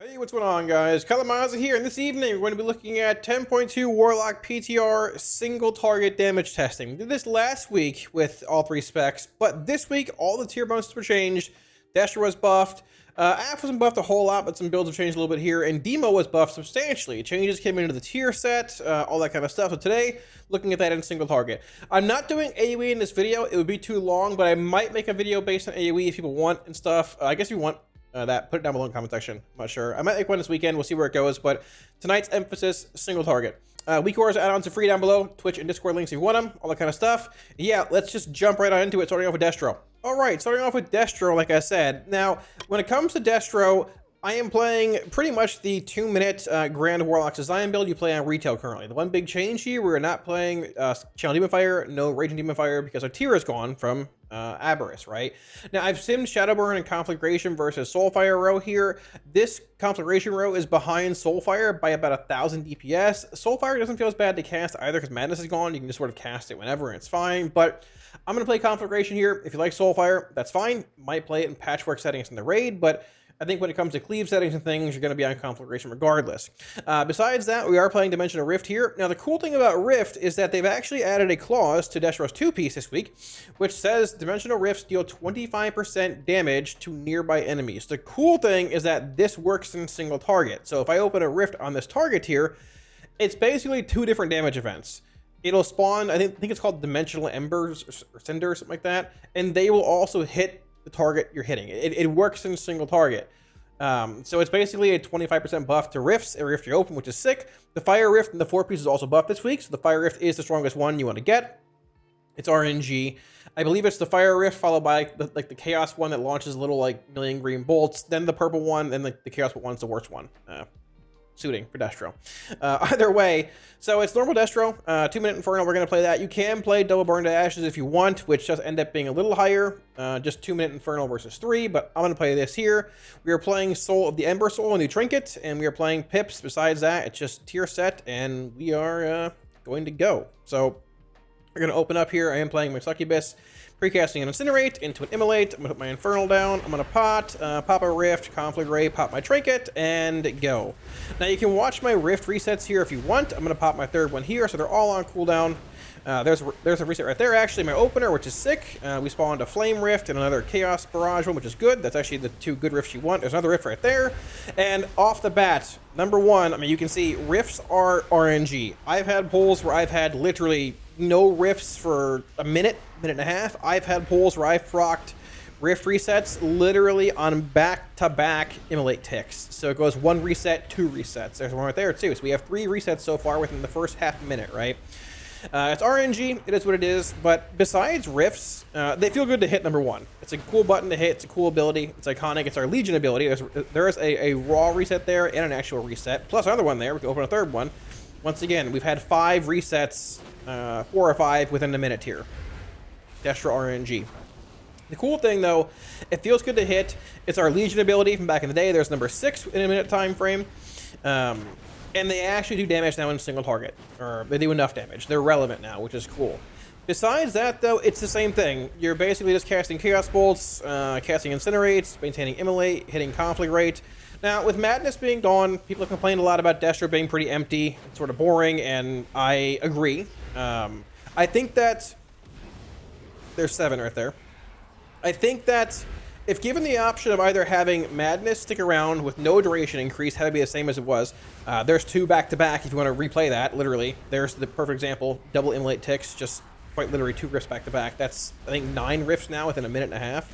Hey, what's going on, guys? Kalamazi here, and this evening we're going to be looking at 10.2 Warlock PTR single target damage testing. We did this last week with all three specs, but this week all the tier bonuses were changed. Destro was buffed. Aff wasn't buffed a whole lot, but some builds have changed a little bit here, and Demo was buffed substantially. Changes came into the tier set, all that kind of stuff. So today, looking at that in single target. I'm not doing AoE in this video. It would be too long, but I might make a video based on AoE if people want and stuff. I guess if you want that, put it down below in the comment section. I'm not sure. I might make one this weekend. We'll see where it goes, but tonight's emphasis, single target. Weak Wars add-ons are free down below. Twitch and Discord links if you want them, all that kind of stuff. Yeah, let's just jump right on into it, starting off with Destro. All right, starting off with Destro, like I said. Now, when it comes to Destro, I am playing pretty much the 2-minute Grand Warlock design build you play on retail currently. The one big change here, we're not playing Channel Demon Fire, no Raging Demon Fire, because our tier is gone from Aberrus, right? Now, I've simmed Shadowburn and Conflagration versus Soulfire row here. This Conflagration row is behind Soulfire by about 1,000 DPS. Soulfire doesn't feel as bad to cast either because Madness is gone. You can just sort of cast it whenever and it's fine, but I'm going to play Conflagration here. If you like Soulfire, that's fine. Might play it in patchwork settings in the raid, but I think when it comes to cleave settings and things, you're going to be on Conflagration regardless. Besides that, we are playing Dimensional Rift here. Now, the cool thing about Rift is that they've actually added a clause to Destro's 2-piece this week, which says Dimensional Rifts deal 25% damage to nearby enemies. The cool thing is that this works in single target. So if I open a Rift on this target here, it's basically 2 different damage events. It'll spawn, I think it's called Dimensional Embers or Cinder or something like that, and they will also hit the target you're hitting. It works in single target. So it's basically a 25% buff to Rifts, every Rift you open, which is sick. The Fire Rift and the 4-piece is also buffed this week, so the Fire Rift is the strongest one you want to get. It's RNG. I believe it's the Fire Rift followed by the Chaos one that launches little million green bolts, then the purple one, then the Chaos one's the worst one. Suiting for Destro. Either way, so it's normal Destro, 2-minute Inferno, we're going to play that. You can play Double Burn to Ashes if you want, which does end up being a little higher, just 2-minute Inferno versus 3, but I'm going to play this here. We are playing Soul of the Ember Soul, a new trinket, and we are playing Pips. Besides that, it's just tier set, and we are going to go. So we're going to open up here. I am playing my Succubus, precasting an Incinerate into an Immolate. I'm going to put my Infernal down. I'm going to pop a Rift, Conflagrate, pop my Trinket, and go. Now, you can watch my Rift resets here if you want. I'm going to pop my third one here, so they're all on cooldown. There's a reset right there, actually, my opener, which is sick. We spawned a Flame Rift and another Chaos Barrage one, which is good. That's actually the 2 good Rifts you want. There's another Rift right there. And off the bat, number 1, I mean, you can see Rifts are RNG. I've had pulls where I've had literally no Rifts for a minute and a half. I've had pulls where I've procced Rift resets literally on back-to-back Immolate ticks. So it goes 1 reset, 2 resets. There's one right there, too. So we have 3 resets so far within the first half minute, right? It's RNG, it is what it is, but besides Rifts, they feel good to hit, number 1. It's a cool button to hit, it's a cool ability, it's iconic, it's our Legion ability. There's a raw reset there and an actual reset, plus another one there. We can open a third one. Once again, we've had 5 resets, 4 or 5 within a minute here. Destro RNG. The cool thing, though, it feels good to hit. It's our Legion ability from back in the day. There's number 6 in a minute time frame. And they actually do damage now in single target. Or they do enough damage. They're relevant now, which is cool. Besides that, though, it's the same thing. You're basically just casting Chaos Bolts, casting Incinerates, maintaining Immolate, hitting Conflagrate. Now, with Madness being gone, people have complained a lot about Destro being pretty empty, and sort of boring, and I agree. I think that there's 7 right there. I think that if given the option of either having Madness stick around with no duration increase, have it be the same as it was, there's 2 back-to-back if you want to replay that, literally. There's the perfect example, double Immolate ticks, just quite literally 2 rifts back-to-back. That's, I think, 9 rifts now within a minute and a half.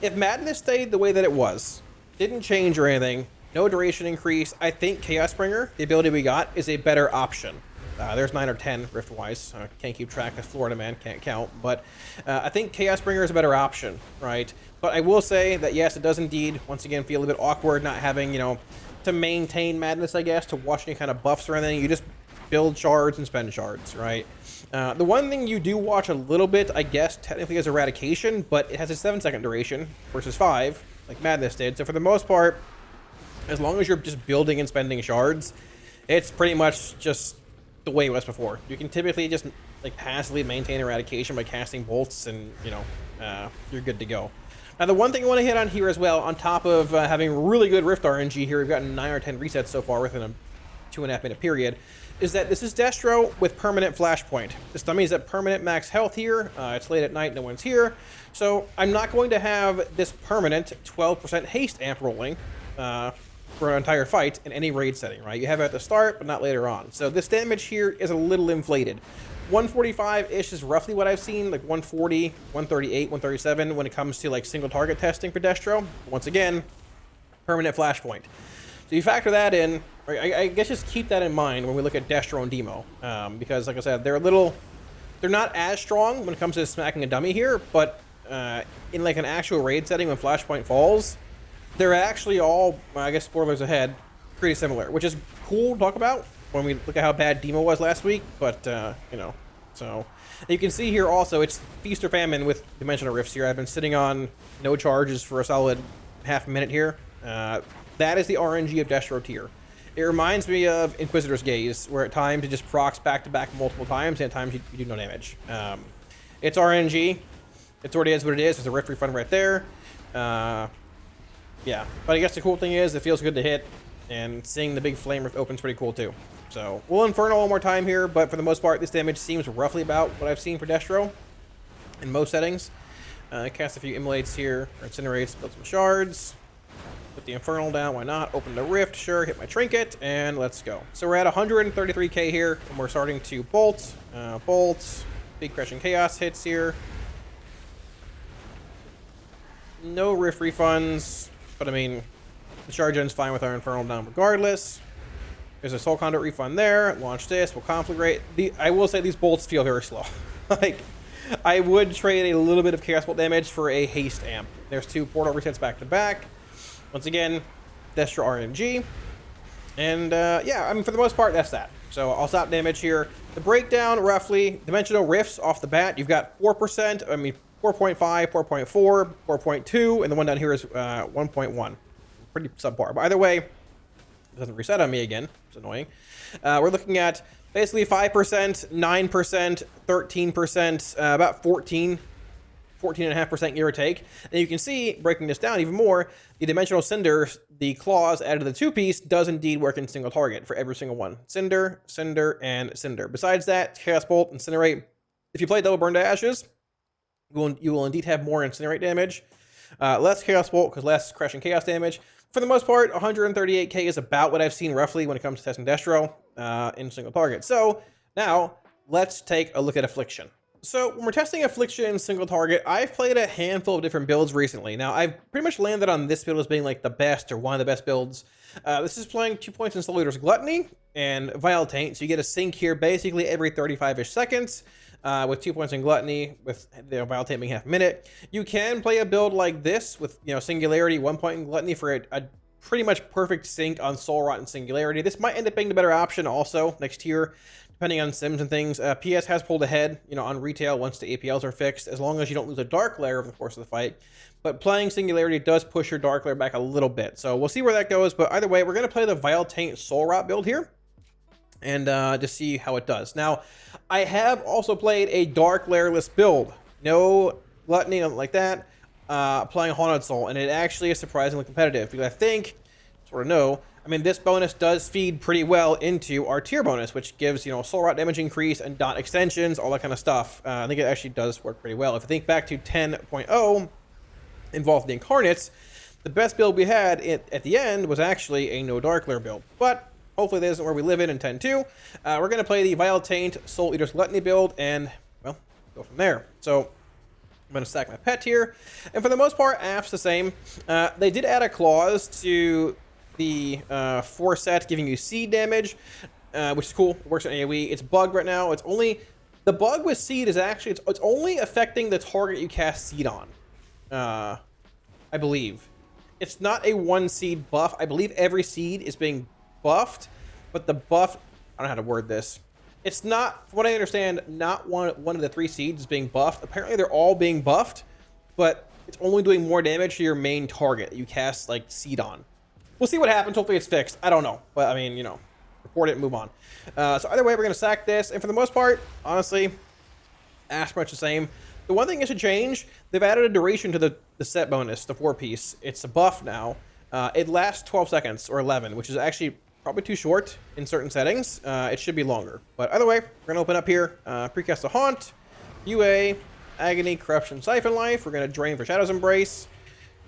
If Madness stayed the way that it was, didn't change or anything, no duration increase, I think Chaos Bringer, the ability we got, is a better option. There's 9 or 10 rift-wise. Can't keep track as Florida man, can't count. But I think Chaos Bringer is a better option, right? But I will say that, yes, it does indeed, once again, feel a bit awkward not having, to maintain Madness, I guess, to watch any kind of buffs or anything. You just build shards and spend shards, right? The one thing you do watch a little bit, I guess, technically is Eradication, but it has a 7-second duration versus 5, like Madness did. So for the most part, as long as you're just building and spending shards, it's pretty much just the way it was before. You can typically just passively maintain Eradication by casting bolts, and you're good to go. Now, the one thing I want to hit on here as well, on top of having really good Rift RNG here, we've gotten 9 or 10 resets so far within a 2.5 minute period, is that this is Destro with permanent Flashpoint. This dummy is at permanent max health here. It's late at night, no one's here. So I'm not going to have this permanent 12% haste amp rolling for an entire fight in any raid setting, right? You have it at the start, but not later on. So this damage here is a little inflated. 145-ish is roughly what I've seen, like 140, 138, 137 when it comes to like single target testing for Destro. Once again, permanent Flashpoint. So you factor that in, or I guess just keep that in mind when we look at Destro and Demo, because like I said, they're not as strong when it comes to smacking a dummy here, but in like an actual raid setting when Flashpoint falls, they're actually all, I guess spoilers ahead, pretty similar, which is cool to talk about when we look at how bad Demo was last week, but, you know, so. You can see here also, it's Feast or Famine with Dimensional Rifts here. I've been sitting on no charges for a solid half a minute here. That is the RNG of Destro tier. It reminds me of Inquisitor's Gaze, where at times it just procs back-to-back multiple times, and at times you do no damage. It's RNG. It already is what it is. There's a Rift refund right there. Yeah, but I guess the cool thing is it feels good to hit, and seeing the big flame rift open is pretty cool too. So we'll Inferno one more time here, but for the most part, this damage seems roughly about what I've seen for Destro in most settings. Cast a few Immolates here, or Incinerates, build some shards. Put the Infernal down, why not? Open the Rift, sure, hit my Trinket, and let's go. So we're at 133k here, and we're starting to bolt. Bolts, big Crushing Chaos hits here. No Rift refunds, but I mean, the Shard Gen's fine with our Infernal down regardless. There's a Soul Conduit refund there. Launch this, we'll conflagrate. I will say these bolts feel very slow. Like, I would trade a little bit of Chaos Bolt damage for a haste amp. There's 2 portal resets back to back. Once again, Destro RNG. And yeah, I mean, for the most part, that's that. So I'll stop damage here. The breakdown, roughly, Dimensional Rifts off the bat, you've got 4%, I mean, 4.5, 4.4, 4.2, and the one down here is 1.1. Pretty subpar. But either way, it doesn't reset on me again. It's annoying. We're looking at basically 5%, 9%, 13%, about 14.5% give or take. And you can see, breaking this down even more, the Dimensional Cinder, the claws added to the 2-piece, does indeed work in single target for every single one. Cinder, Cinder, and Cinder. Besides that, Chaos Bolt, Incinerate. If you play Double Burn to Ashes, you will indeed have more Incinerate damage. Less Chaos Bolt, because less Crushing Chaos damage. For the most part, 138k is about what I've seen roughly when it comes to testing Destro in single target. So now let's take a look at Affliction. So when we're testing Affliction in single target, I've played a handful of different builds recently. Now I've pretty much landed on this build as being like the best or one of the best builds. This is playing 2 points in Soul Eater's Gluttony and Vile Taint. So you get a sync here basically every 35-ish seconds. With 2 points in Gluttony, with the Vile Taint being half a minute. You can play a build like this with, you know, Singularity, 1 point in Gluttony for a pretty much perfect sync on Soul Rot and Singularity. This might end up being the better option also next tier, depending on sims and things. PS has pulled ahead, you know, on retail once the APLs are fixed, as long as you don't lose a Dark Lair over the course of the fight. But playing Singularity does push your Dark Lair back a little bit. So we'll see where that goes. But either way, we're going to play the Vile Taint Soul Rot build here, and to see how it does. Now, I have also played a Dark Lairless build. No Gluttony, nothing like that. Playing Haunted Soul, and it actually is surprisingly competitive, because I think, sort of know, I mean, this bonus does feed pretty well into our tier bonus, which gives, you know, Soul Rot damage increase and dot extensions, all that kind of stuff. I think it actually does work pretty well. If I think back to 10.0, involved the Incarnates, the best build we had at the end was actually a no Dark Lair build. But hopefully that isn't where we live in 10.2. We're going to play the Vile Taint Soul Eater's Gluttony build, and, well, go from there. So I'm going to stack my pet here. And for the most part, AF's the same. They did add a clause to the 4 set giving you seed damage, which is cool. It works on AoE. It's bugged right now. It's only... The bug with seed is actually... It's only affecting the target you cast seed on. I believe. It's not a 1 seed buff. I believe every seed is being buffed, but the buff... I don't know how to word this. It's not, from what I understand, not one of the 3 seeds is being buffed. Apparently they're all being buffed, but it's only doing more damage to your main target that you cast, like, seed on. We'll see what happens. Hopefully it's fixed. I don't know. But, I mean, you know, report it and move on. So either way, we're going to sack this. And for the most part, honestly, Ash much the same. The one thing that should change, they've added a duration to the set bonus, the 4-piece. It's a buff now. It lasts 12 seconds or 11, which is actually probably too short in certain settings. It should be longer. But either way, we're gonna open up here, precast the Haunt, UA, Agony, Corruption, Siphon Life. We're gonna drain for Shadow's Embrace.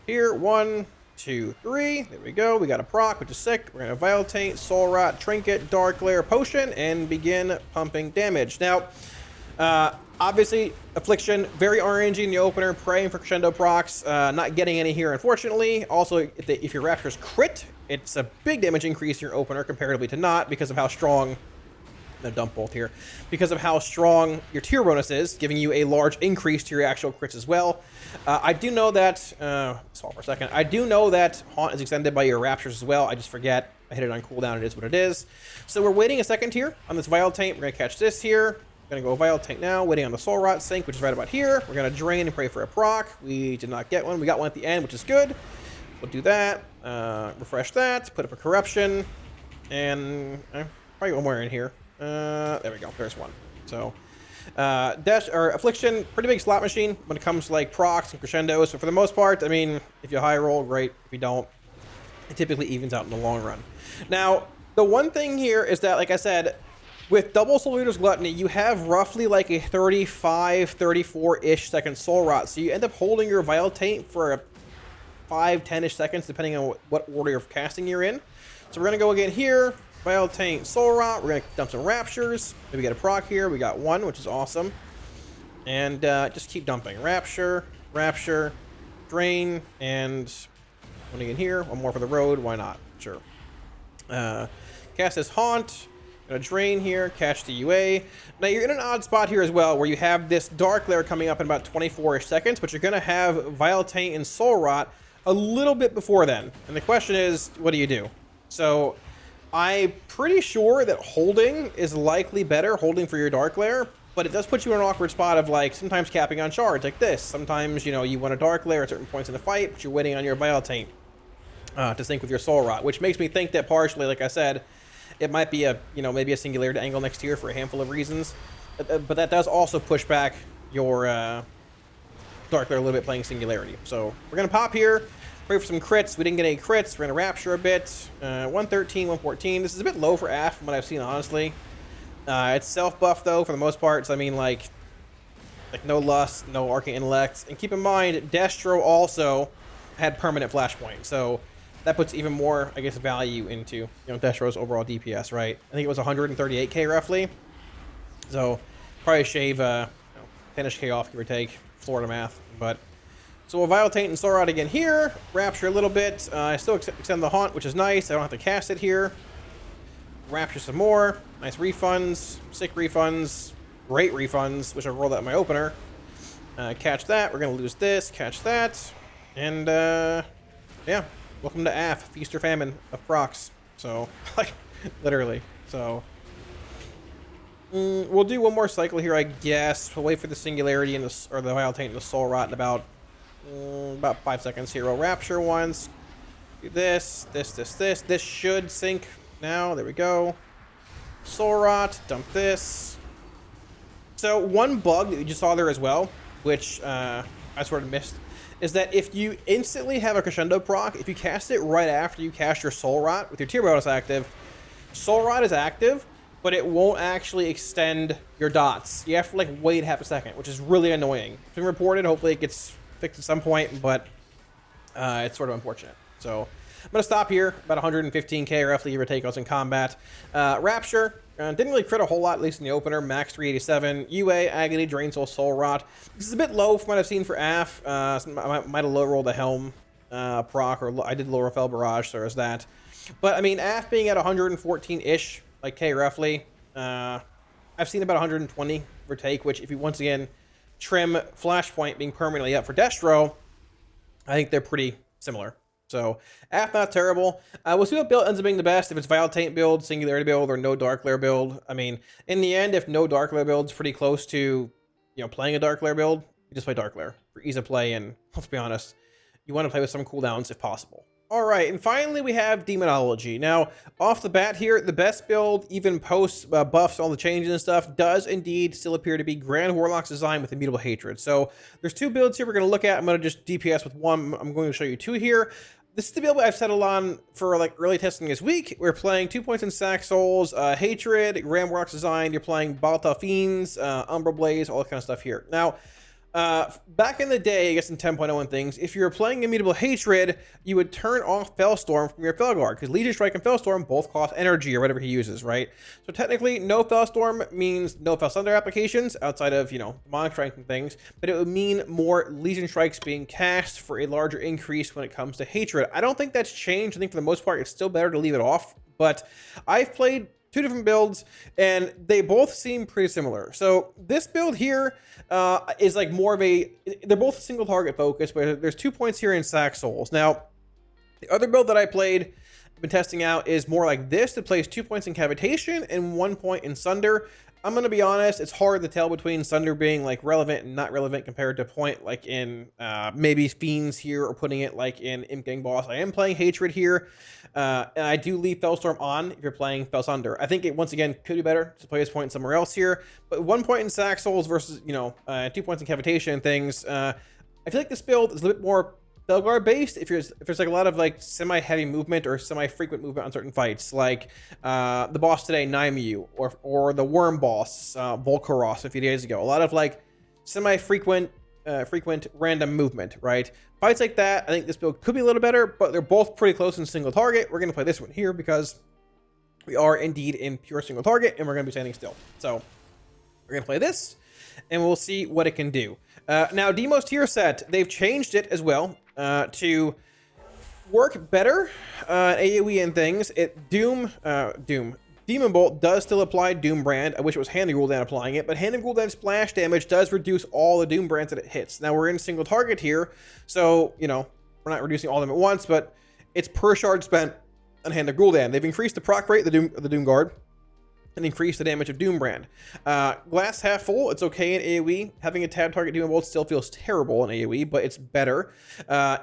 Here, 1, 2, 3. There we go. We got a proc, which is sick. We're gonna Vile Taint, Soul Rot, Trinket, Dark Lair, Potion, and begin pumping damage. Now, obviously, Affliction, very RNG in the opener, praying for crescendo procs, not getting any here, unfortunately. Also, if your Raptors crit, it's a big damage increase in your opener comparatively to not, because of how strong, no dump bolt here, because of how strong your tier bonus is, giving you a large increase to your actual crits as well. I do know that, stall for a second, I do know that Haunt is extended by your Raptors as well. I just forget. I hit it on cooldown, it is what it is. So we're waiting a second here on this Vile Taint. We're gonna catch this here. Gonna go Vile Taint now, waiting on the Soul Rot sync, which is right about here. We're gonna drain and pray for a proc. We did not get one. We got one at the end, which is good. We'll do that. Refresh that. Put up a Corruption, and probably one more in here. There we go. There's one. So, Affliction, pretty big slot machine when it comes to like procs and crescendos. So for the most part, I mean, if you high roll, great. If you don't, it typically evens out in the long run. Now, the one thing here is that, like I said, with double Soul Eater's Gluttony, you have roughly like a 35, 34-ish second Soul Rot. So you end up holding your Vile Taint for a 5, 10-ish seconds, depending on what order of casting you're in. So we're going to go again here. Vile Taint, Soul Rot. We're going to dump some Raptures. Maybe get a proc here. We got one, which is awesome. And just keep dumping. Rapture, Rapture, Drain, and one again here. One more for the road. Why not? Sure. Cast this Haunt. Gonna drain here, catch the UA. Now you're in an odd spot here as well, where you have this Dark Lair coming up in about 24-ish seconds, but you're gonna have Vile Taint and Soul Rot a little bit before then. And the question is, what do you do? So I'm pretty sure that holding is likely better, holding for your Dark Lair, but it does put you in an awkward spot of like sometimes capping on shards like this. Sometimes, you know, you want a Dark Lair at certain points in the fight, but you're waiting on your Vile Taint to sync with your Soul Rot, which makes me think that partially, like I said, it might be a, you know, maybe a Singularity angle next tier for a handful of reasons. But that does also push back your Dark Lair a little bit playing Singularity. So we're going to pop here, pray for some crits. We didn't get any crits. We're going to Rapture a bit. 113, 114. This is a bit low for AF from what I've seen, honestly. It's self-buff, though, for the most part. So, I mean, like no Lust, no Arcane Intellect. And keep in mind, Destro also had permanent Flashpoint. So that puts even more, I guess, value into, you know, Destro's overall DPS, right? I think it was 138k roughly. So probably shave 10-ish off, give or take, Florida math. But so we'll Vile Taint and Soul Rot again here. Rapture a little bit. I still extend the Haunt, which is nice. I don't have to cast it here. Rapture some more. Nice refunds. Sick refunds. Great refunds, which I rolled out in my opener. Catch that. We're going to lose this. Catch that. And, yeah. Welcome to AF, Feast or Famine of procs. So, like, literally. So, we'll do one more cycle here, I guess. We'll wait for the Singularity and the Vile Taint and the Soul Rot in about 5 seconds here. We'll Rapture once. Do this. This should sync now. There we go. Soul Rot. Dump this. So, one bug that you just saw there as well, which I sort of missed, is that if you instantly have a Crescendo proc, if you cast it right after you cast your Soul Rot with your tier bonus active, Soul Rot is active, but it won't actually extend your dots. You have to like wait half a second, which is really annoying. It's been reported, hopefully it gets fixed at some point, but it's sort of unfortunate. So I'm gonna stop here, about 115k roughly, give or take, I was in combat. Rapture, didn't really crit a whole lot, at least in the opener. Max 387. UA, Agony, Drain Soul, Soul Rot. This is a bit low from what I've seen for AF. I might have low rolled a Helm proc, or I did low Rafael Barrage, so there's that. But I mean, AF being at 114-ish, like K roughly. I've seen about 120 for take, which if you once again trim Flashpoint being permanently up for Destro, I think they're pretty similar. So, AF not terrible. We'll see what build ends up being the best. If it's Vile Taint build, Singularity build, or no Dark Lair build. I mean, in the end, if no Dark Lair build's pretty close to, you know, playing a Dark Lair build, you just play Dark Lair for ease of play. And let's be honest, you want to play with some cooldowns if possible. All right, and finally we have Demonology. Now, off the bat here, the best build, even post buffs, all the changes and stuff, does indeed still appear to be Grand Warlock's design with Immutable Hatred. So there's two builds here we're going to look at. I'm going to just DPS with one. I'm going to show you two here. This is the build I've settled on for like early testing this week. We're playing 2 points in Sack Souls, Hatred, Grand Warlock's design. You're playing Balta Fiends, Umbra Blaze, all that kind of stuff here. Now, back in the day, I guess in 10.0 and things, if you were playing Immutable Hatred, you would turn off Fellstorm from your Felguard, because Legion Strike and Fellstorm both cost energy or whatever he uses, right? So technically, no Fellstorm means no Fell Thunder applications outside of, you know, Demonic Strike and things, but it would mean more Legion Strikes being cast for a larger increase when it comes to Hatred. I don't think that's changed. I think for the most part, it's still better to leave it off, but I've played two different builds and they both seem pretty similar. So this build here is like more of a, they're both single target focused, but there's 2 points here in Sack Souls. Now, the other build that I played, been testing out, is more like this. It plays 2 points in Cavitation and 1 point in Sunder. I'm going to be honest, it's hard to tell between Sunder being like relevant and not relevant compared to point like in maybe Fiends here, or putting it like in Imp Gang Boss. I am playing Hatred here, and I do leave Fellstorm on if you're playing Fell Sunder. I think it, once again, could be better to play this point somewhere else here, but 1 point in Sack Souls versus, you know, 2 points in Cavitation and things. I feel like this build is a little bit more Felguard based if there's like a lot of like semi-heavy movement or semi-frequent movement on certain fights, like the boss today, Naimu, or the worm boss, Volcaros, a few days ago. A lot of like semi-frequent frequent random movement, right? Fights like that, I think this build could be a little better, but they're both pretty close in single target. We're going to play this one here because we are indeed in pure single target and we're going to be standing still. So we're going to play this and we'll see what it can do. Now, Demo's tier set, they've changed it as well to work better AoE and things. Demon Bolt does still apply Doom Brand. I wish it was Hand of Gul'dan applying it, but Hand of Gul'dan splash damage does reduce all the Doom Brands that it hits. Now, we're in single target here, so, you know, we're not reducing all of them at once, but it's per shard spent on Hand of Gul'dan. They've increased the proc rate of the Doom Guard and increase the damage of Doom Brand. Glass half full, it's okay in AoE. Having a tab target Demon Bolt still feels terrible in AoE, but it's better.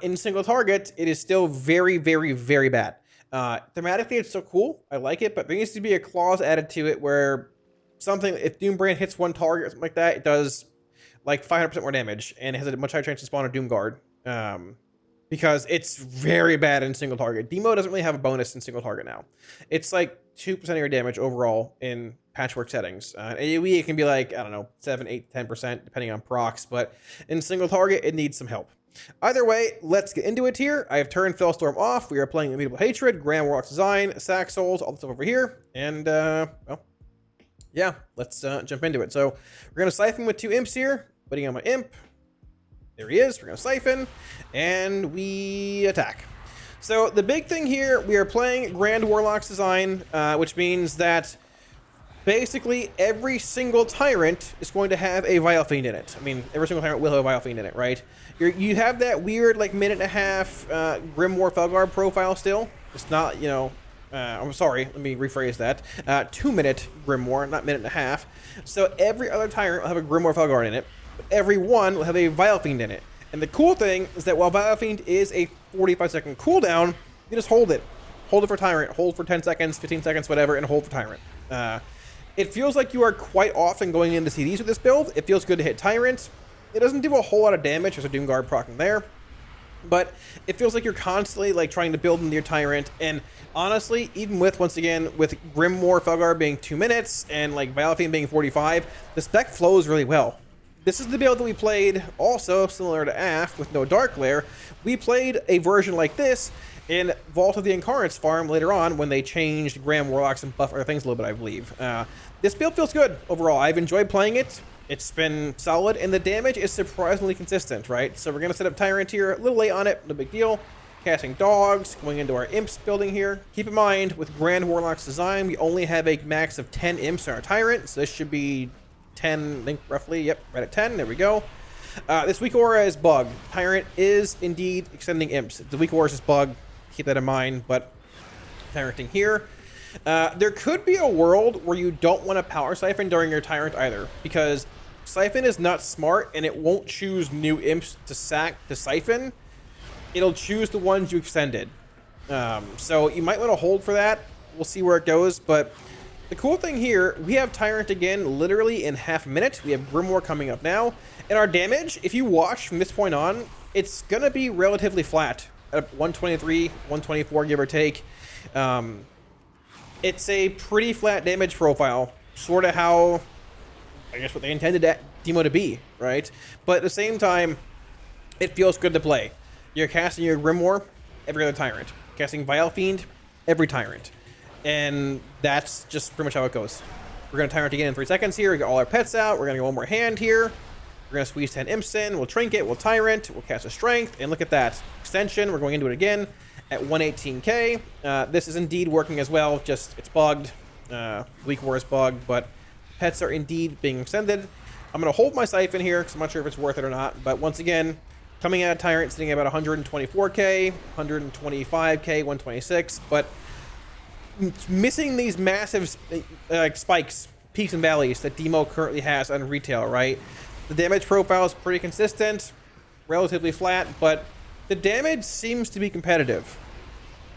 In single target, it is still very, very, very bad. Thematically, it's still cool. I like it, but there needs to be a clause added to it where something, if Doom Brand hits one target or something like that, it does like 500% more damage and it has a much higher chance to spawn a Doom Guard. Because it's very bad in single target. Demo doesn't really have a bonus in single target now. It's like 2% of your damage overall in patchwork settings. AoE, it can be like, I don't know, 7, 8, 10%, depending on procs, but in single target, it needs some help. Either way, let's get into it here. I have turned Fellstorm off. We are playing Immutable Hatred, Grand Warlock's design, Sack Souls, all the stuff over here. And, well, yeah, let's jump into it. So we're going to Siphon with 2 imps here. Putting on my imp. There he is. We're going to Siphon, and we attack. So the big thing here, we are playing Grand Warlock's design, which means that basically every single Tyrant is going to have a Vile Fiend in it. I mean, every single Tyrant will have a Vile Fiend in it, right? You have that weird, like, minute and a half Grimoire Felguard profile still. It's not, you know... I'm sorry, let me rephrase that. 2-minute Grimoire, not minute and a half. So every other Tyrant will have a Grimoire Felguard in it. Every one will have a Vile Fiend in it. And the cool thing is that while Vile Fiend is a 45-second cooldown, you just hold it. Hold it for Tyrant, hold for 10 seconds, 15 seconds, whatever, and hold for Tyrant. It feels like you are quite often going into CDs with this build. It feels good to hit Tyrant. It doesn't do a whole lot of damage. There's a Doom Guard proccing there. But it feels like you're constantly like trying to build into your Tyrant. And honestly, even with, once again, with Grimoire Felguard being 2 minutes and like Vile Fiend being 45, the spec flows really well. This is the build that we played, also similar to Aft, with no Dark Glare. We played a version like this in Vault of the Incarnates farm later on when they changed Grand Warlocks and buff other things a little bit, I believe. This build feels good overall. I've enjoyed playing it. It's been solid, and the damage is surprisingly consistent, right? So we're going to set up Tyrant here. A little late on it, no big deal. Casting Dogs, going into our Imps building here. Keep in mind, with Grand Warlock's design, we only have a max of 10 Imps on our Tyrant, so this should be 10, I think, roughly. Yep, right at 10. There we go. This weak aura is bug. Tyrant is indeed extending imps. The weak aura is just bug. Keep that in mind, but Tyranting here. There could be a world where you don't want to power siphon during your Tyrant either, because Siphon is not smart and it won't choose new imps to sack to siphon. It'll choose the ones you extended. So you might want to hold for that. We'll see where it goes. But the cool thing here, we have Tyrant again literally in half a minute. We have Grimoire coming up now. And our damage, if you watch from this point on, it's going to be relatively flat at 123, 124, give or take. It's a pretty flat damage profile, sort of how, I guess, what they intended Demo to be, right? But at the same time, it feels good to play. You're casting your Grimoire, every other Tyrant. Casting Vile Fiend, every Tyrant. And that's just pretty much how it goes. We're going to Tyrant again in 3 seconds here. We got all our pets out. We're going to go one more hand here. We're going to squeeze 10 Imps in. We'll Trinket. We'll Tyrant. We'll cast a Strength. And look at that. Extension. We're going into it again at 118k. This is indeed working as well. Just, it's bugged. Weak War is bugged. But pets are indeed being extended. I'm going to hold my Siphon here because I'm not sure if it's worth it or not. But once again, coming out of Tyrant, sitting at about 124k, 125k, 126. But missing these massive spikes, peaks and valleys that Demo currently has on retail, right? The damage profile is pretty consistent, relatively flat, but the damage seems to be competitive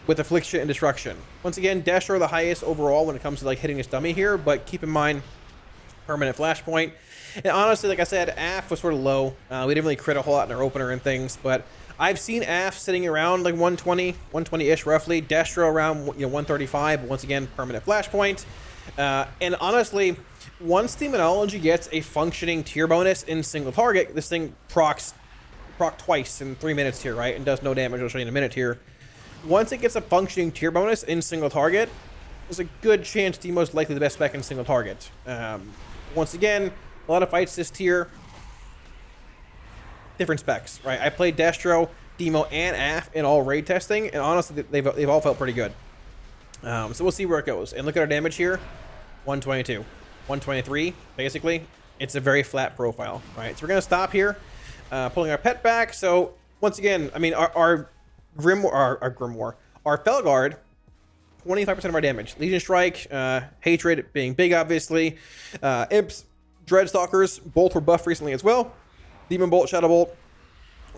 with Affliction and Destruction. Once again, Destro the highest overall when it comes to like hitting his dummy here, but keep in mind, permanent flashpoint. And honestly, like I said, AF was sort of low. We didn't really crit a whole lot in our opener and things, but I've seen AF sitting around like 120, 120-ish roughly. Destro around 135, but once again, permanent flashpoint. And honestly, once Demonology gets a functioning tier bonus in single target, this thing proc twice in 3 minutes here, right? And does no damage. I'll show you in a minute here. Once it gets a functioning tier bonus in single target, there's a good chance Demo's likely the best spec in single target. Once again, a lot of fights this tier. Different specs, right? I played Destro, Demo, and AF in all raid testing, and honestly, they've all felt pretty good. So we'll see where it goes. And look at our damage here. 122. 123, basically. It's a very flat profile, right? So we're going to stop here. Pulling our pet back. So, once again, I mean, our Grimoire, our Felguard, 25% of our damage. Legion Strike, Hatred being big, obviously. Imps, Dreadstalkers, both were buffed recently as well. Demon Bolt, Shadow Bolt,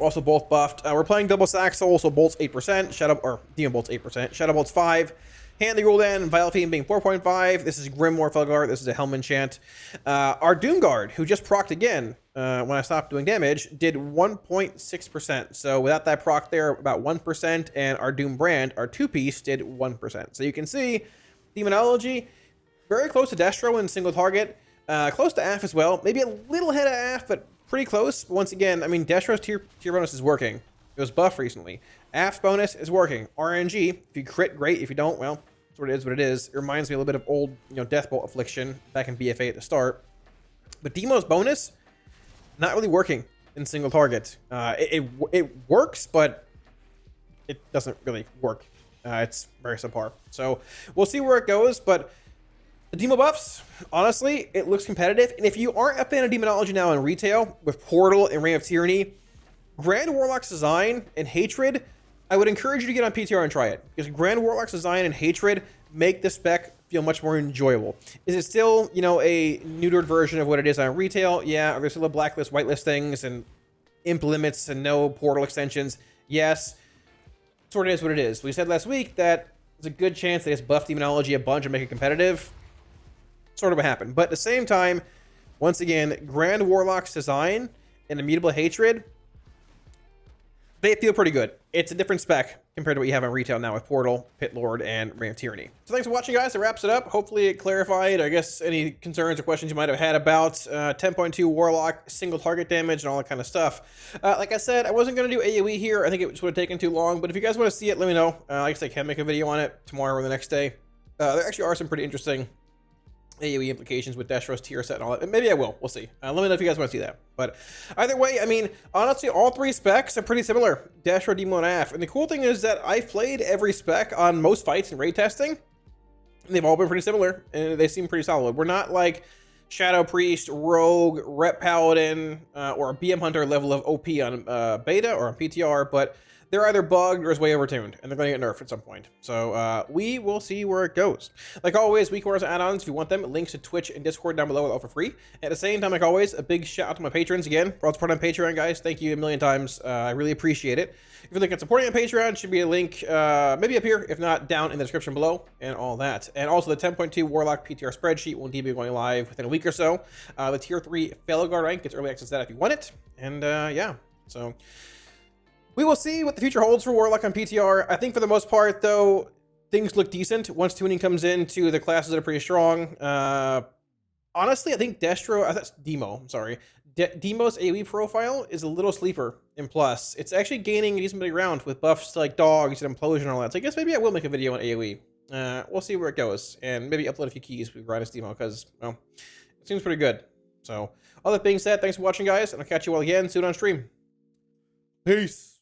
also both buffed. We're playing double Sack Soul, so Bolt's 8%, Demon Bolt's 8%, Shadow Bolt's 5%. Hand the Gul'dan, Vile Fiend being 4.5. This is Grimoire Felguard. This is a Helm enchant. Our Doomguard, who just procced again when I stopped doing damage, did 1.6%. So without that proc there, about 1%. And our Doom Brand, our 2-piece, did 1%. So you can see Demonology, very close to Destro in single target. Close to AF as well. Maybe a little ahead of AF, but pretty close. But once again, I mean, Destro's tier bonus is working. It was buffed recently. AF's bonus is working. RNG, if you crit, great. If you don't, well, that's what it is what it is. It reminds me a little bit of old, Deathbolt Affliction back in BFA at the start. But Demo's bonus, not really working in single target. It works, but it doesn't really work. It's very subpar. So we'll see where it goes, but the Demo buffs, honestly, it looks competitive. And if you aren't a fan of Demonology now in retail, with Portal and Reign of Tyranny, Grand Warlock's Design and Hatred, I would encourage you to get on PTR and try it. Because Grand Warlock's Design and Hatred make the spec feel much more enjoyable. Is it still, a neutered version of what it is on retail? Yeah. Are there still a blacklist, whitelist things and imp limits and no portal extensions? Yes. Sort of is what it is. We said last week that there's a good chance they just buff Demonology a bunch and make it competitive. Sort of what happened. But at the same time, once again, Grand Warlock's Design and Immutable Hatred, they feel pretty good. It's a different spec compared to what you have on retail now with Portal, Pit Lord, and Reign of Tyranny. So thanks for watching, guys. That wraps it up. Hopefully it clarified, I guess, any concerns or questions you might have had about 10.2 Warlock, single target damage, and all that kind of stuff. Like I said, I wasn't going to do AoE here. I think it would have taken too long. But if you guys want to see it, let me know. Like I said, I can make a video on it tomorrow or the next day. There actually are some pretty interesting AoE implications with Destro's tier set and all that. Maybe I will. We'll see. Let me know if you guys want to see that. But either way, I mean, honestly, all three specs are pretty similar. Destro, Demo, and AF. And the cool thing is that I've played every spec on most fights in raid testing. And they've all been pretty similar. And they seem pretty solid. We're not like Shadow Priest, Rogue, Rep Paladin, or BM Hunter level of OP on beta or on PTR. But they're either bugged or is way overtuned, and they're going to get nerfed at some point. So we will see where it goes. Like always, week course add-ons, if you want them, links to Twitch and Discord down below are all for free. At the same time, like always, a big shout out to my patrons again for all support on Patreon, guys. Thank you a million times. I really appreciate it. If you're looking at supporting on Patreon, should be a link maybe up here, if not down in the description below, and all that. And also the 10.2 Warlock PTR spreadsheet will indeed be going live within a week or so. The tier 3 Felgar rank gets early access to that if you want it. And yeah, so we will see what the future holds for Warlock on PTR. I think for the most part, though, things look decent once tuning comes into the classes that are pretty strong. Honestly, I think that's Demo, I'm sorry. Demo's AoE profile is a little sleeper in plus. It's actually gaining a decent bit of ground with buffs to like dogs and implosion and all that. So I guess maybe I will make a video on AoE. We'll see where it goes, and maybe upload a few keys with Grindus Demo because, well, it seems pretty good. So all that being said, thanks for watching, guys, and I'll catch you all again soon on stream. Peace.